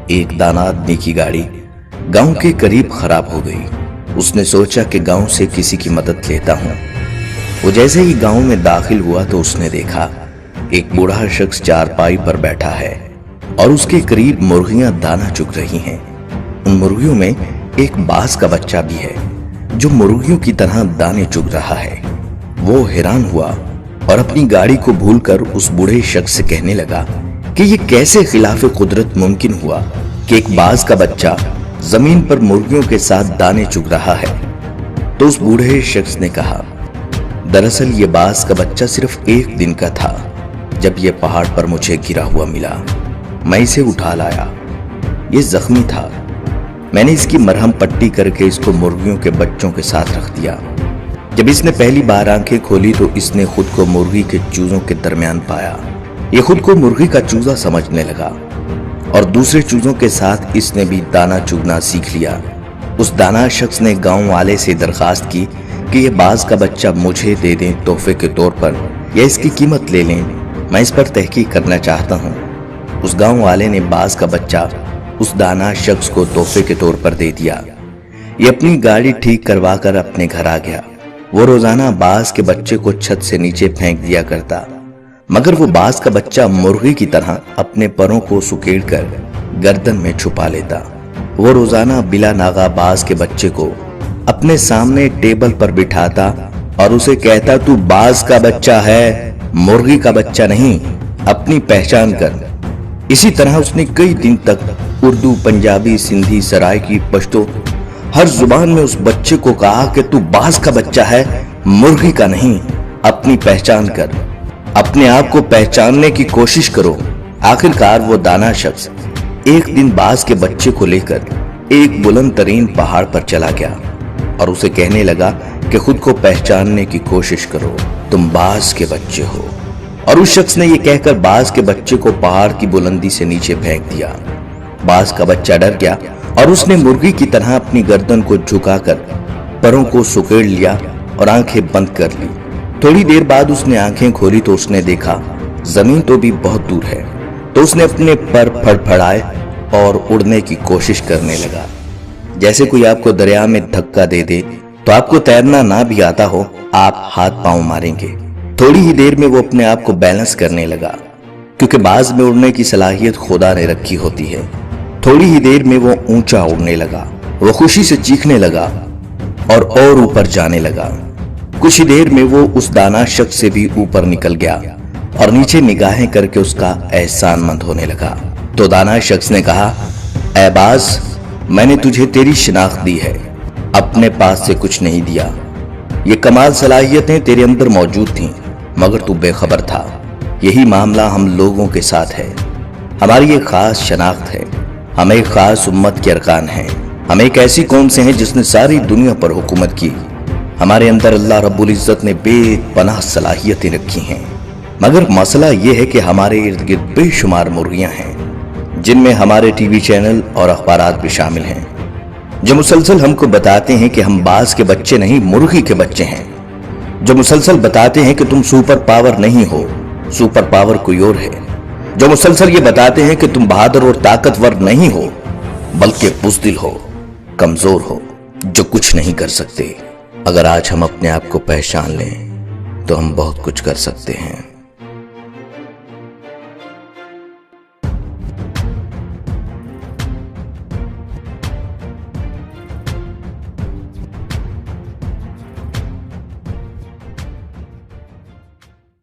ایک दाना आदमी की गाड़ी गांव के करीब खराब हो गई। उसने सोचा कि गांव से किसी की मदद लेता हूं। वो जैसे ही गांव में दाखिल हुआ तो उसने देखा एक बूढ़ा शख्स चारपाई पर बैठा है और उसके करीब मुर्गियां दाना चुग रही हैं। उन मुर्गियों में एक बाज का बच्चा भी है जो मुर्गियों की तरह दाने चुग रहा है। वो हैरान हुआ और अपनी गाड़ी को भूलकर उस बूढ़े शख्स से कहने लगा कि ये कैसे खिलाफ कुदरत मुमकिन हुआ कि एक बाज का बच्चा जमीन पर मुर्गियों के साथ दाने चुग रहा है। तो उस बूढ़े शख्स ने कहा, दरअसल ये बाज का बच्चा सिर्फ एक दिन का था। जब ये पहाड़ पर मुझे गिरा हुआ मिला, मैं इसे उठा लाया। ये जख्मी था, मैंने इसकी मरहम पट्टी करके इसको मुर्गियों के बच्चों के साथ रख दिया। जब इसने पहली बार आंखें खोली तो इसने खुद को मुर्गी के चूजों के दरमियान पाया। ये खुद को मुर्गी का चूजा समझने लगा और दूसरे चूजों के साथ इसने भी दाना चुगना सीख लिया। उस दाना शख्स ने गांव वाले से दरखास्त की कि ये बाज का बच्चा मुझे दे दें तोहफे के तौर पर या इसकी कीमत ले लें, मैं इस पर तहकीक करना चाहता हूँ। उस गांव वाले ने बाज का बच्चा उस दाना शख्स को तोहफे के तौर पर दे दिया। ये अपनी गाड़ी ठीक करवा कर अपने घर आ गया। वो रोजाना बाज के बच्चे को छत से नीचे फेंक दिया करता, मगर वो बाज का बच्चा मुर्गी की तरह अपने परों को सुकेड़कर गर्दन में छुपा लेता। वो रोजाना बिला नागा बाज के बच्चे को अपने सामने टेबल पर बिठाता और उसे कहता, तू बाज का बच्चा है, मुर्गी का बच्चा नहीं, अपनी पहचान कर। इसी तरह उसने कई दिन तक उर्दू, पंजाबी, सिंधी, सराइकी, पश्तो हर जुबान में उस बच्चे को कहा कि तू बाज का बच्चा है, मुर्गी का नहीं, अपनी पहचान कर, अपने आप को पहचानने की कोशिश करो। आखिरकार वो दाना शख्स एक दिन बाज के बच्चे को लेकर एक बुलंद तरीन पहाड़ पर चला गया और उसे कहने लगा कि खुद को पहचानने की कोशिश करो, तुम बाज के बच्चे हो। और उस शख्स ने ये कहकर बाज के बच्चे को पहाड़ की बुलंदी से नीचे फेंक दिया। बाज का बच्चा डर गया और उसने मुर्गी की तरह अपनी गर्दन को झुकाकर परों को सुकेड़ लिया और आंखें बंद कर ली। थोड़ी देर बाद उसने आंखें खोली तो उसने देखा जमीन तो भी बहुत दूर है। तो उसने अपने पर फड़फड़ाए और उड़ने की कोशिश करने लगा। जैसे कोई आपको दरिया में धक्का दे दे तो आपको तैरना ना भी आता हो, आप हाथ पांव मारेंगे। थोड़ी ही देर में वो अपने आप को बैलेंस करने लगा, क्योंकि बाज में उड़ने की सलाहियत खुदा ने रखी होती है। थोड़ी ही देर में वो ऊंचा उड़ने लगा। वो खुशी से चीखने लगा और ऊपर जाने लगा। कुछ ही देर में वो उस दाना शख्स से भी ऊपर निकल गया और नीचे निगाहें करके उसका एहसानमंद होने लगा। तो दाना शख्स ने कहा, ऐ बाज, मैंने तुझे तेरी शिनाख्त दी है, अपने पास से कुछ नहीं दिया। ये कमाल सलाहियतें तेरे अंदर मौजूद थीं, मगर तू बेखबर था। यही मामला हम लोगों के साथ है। हमारी एक खास शनाख्त है, हम एक खास उम्मत के अरकान हैं। हम एक ऐसी कौम से हैं जिसने सारी दुनिया पर हुकूमत की। हमारे अंदर अल्लाह रब्बुल इज्जत ने बेपनाह सलाहियतें रखी हैं, मगर मसला ये है कि हमारे इर्द गिर्द बेशुमार मुर्गियां हैं, जिनमें हमारे टीवी चैनल और अखबारात भी शामिल हैं, जो मुसलसल हमको बताते हैं कि हम बाज के बच्चे नहीं, मुर्गी के बच्चे हैं। जो मुसलसल बताते हैं कि तुम सुपर पावर नहीं हो, सुपर पावर कोई और है। जो मुसलसल ये बताते हैं कि तुम बहादुर और ताकतवर नहीं हो, बल्कि बुज़दिल हो, कमजोर हो, जो कुछ नहीं कर सकते। अगर आज हम अपने आप को पहचान लें तो हम बहुत कुछ कर सकते हैं।